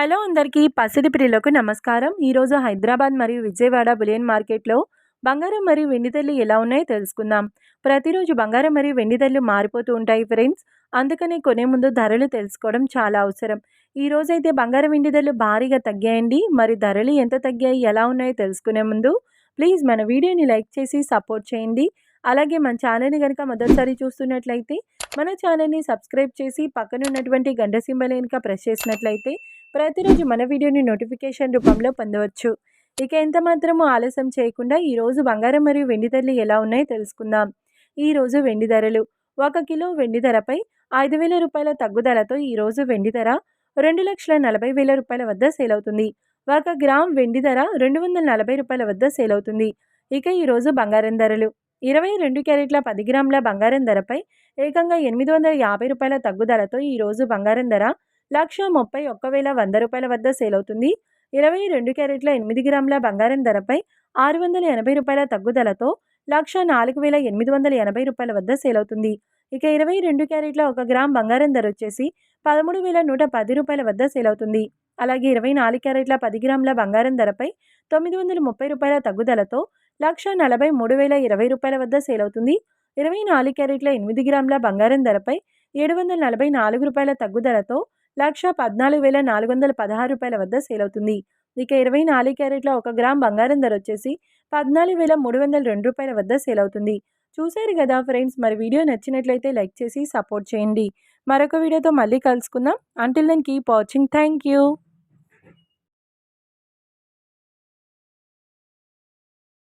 Hello అందరికీ పసిడి ప్రియులకు నమస్కారం. ఈరోజు హైదరాబాద్ మరియు విజయవాడ బులియన్ మార్కెట్లో బంగారం మరియు వెండి ధరలు ఎలా ఉన్నాయో తెలుసుకుందాం. ప్రతిరోజు బంగారం మరియు వెండి ధరలు మారిపోతూ ఉంటాయి ఫ్రెండ్స్. అందుకని కొనే ముందు ధరలు తెలుసుకోవడం చాలా అవసరం. ఈ రోజైతే బంగారం వెండి ధరలు భారీగా తగ్గాయండి. మరి ధరలు ఎంత తగ్గాయి, ఎలా ఉన్నాయో తెలుసుకునే ముందు ప్లీజ్ మన వీడియోని లైక్ చేసి సపోర్ట్ చేయండి. అలాగే మన ఛానల్ని కనుక మొదటిసారి చూస్తున్నట్లయితే మన ఛానల్ని సబ్స్క్రైబ్ చేసి పక్కన ఉన్నటువంటి గంట సింబల్ కనుక ప్రెస్ చేసినట్లయితే ప్రతిరోజు మన వీడియోని నోటిఫికేషన్ రూపంలో పొందవచ్చు. ఇక ఎంత మాత్రమూ ఆలస్యం చేయకుండా ఈరోజు బంగారం మరియు వెండి ధరలు ఎలా ఉన్నాయో తెలుసుకుందాం. ఈరోజు వెండి ధరలు 1 కిలో వెండి ధరపై 5,000 రూపాయల తగ్గుదలతో ఈరోజు వెండి ధర 2,40,000 రూపాయల వద్ద సేల్ అవుతుంది. 1 గ్రామ్ వెండి ధర 240 రూపాయల వద్ద సేల్ అవుతుంది. ఇక ఈరోజు బంగారం ధరలు 22 క్యారెట్ల 10 గ్రాముల బంగారం ధరపై ఏకంగా 850 రూపాయల తగ్గుదలతో ఈరోజు బంగారం ధర 1,31,100 రూపాయల వద్ద సేల్ అవుతుంది. 22 క్యారెట్ల 8 గ్రాముల బంగారం ధరపై 680 రూపాయల తగ్గుదలతో 1,04,880 రూపాయల వద్ద సేల్ అవుతుంది. ఇక 22 క్యారెట్ల 1 గ్రామ్ బంగారం ధర వచ్చేసి 13,110 రూపాయల వద్ద సేల్ అవుతుంది. అలాగే 24 క్యారెట్ల 10 గ్రాముల బంగారం ధరపై 930 రూపాయల తగ్గుదలతో 1,43,020 రూపాయల వద్ద సేల్ అవుతుంది. 24 క్యారెట్ల 8 గ్రాముల బంగారం ధరపై 744 రూపాయల తగ్గుదలతో 1,14,416 రూపాయల వద్ద సేల్ అవుతుంది. ఇక 24 క్యారెట్ల 1 గ్రామ్ బంగారం ధర వచ్చేసి 14,302 రూపాయల వద్ద సేల్ అవుతుంది. చూశారు కదా ఫ్రెండ్స్, మరి వీడియో నచ్చినట్లయితే లైక్ చేసి సపోర్ట్ చేయండి. మరొక వీడియోతో మళ్ళీ కలుసుకుందాం. Until then keep watching. Thank you.